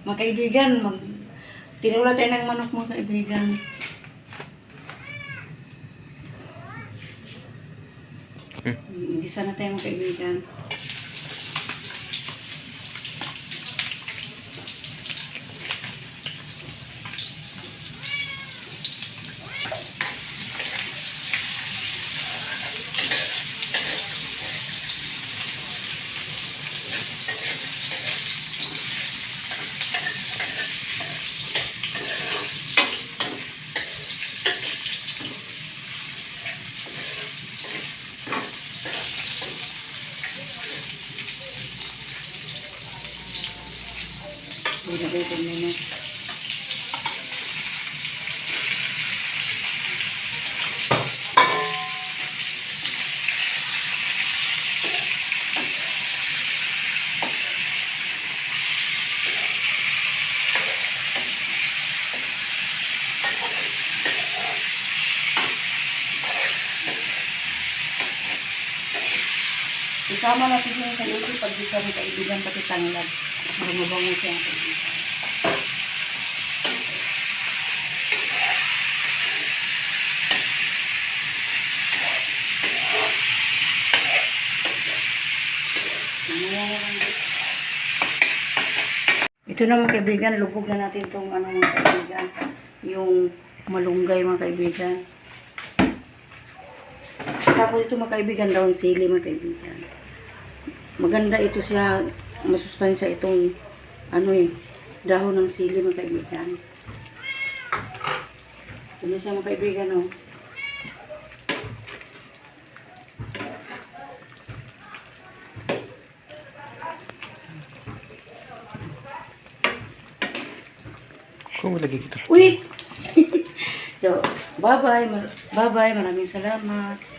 Mga kaibigan, tinula tayo ng manok mga kaibigan. Gisa na tayo mga kaibigan. Ilagay ko muna. Isama natin yung sa luto pag di kami kaibigan pati tanglad. Mabango siya. Ito naman kaibigan, lubog na natin itong ano mga kaibigan. Yung malunggay mga kaibigan. Tapos ito mga kaibigan, daon sili mga kaibigan. Maganda ito siya, masustansya itong ano dahon ng sili mga kaibigan. Ito na siya mga kaibigan oh. Kung lagi kita. Uy! So, bye-bye. Bye-bye. Maraming salamat.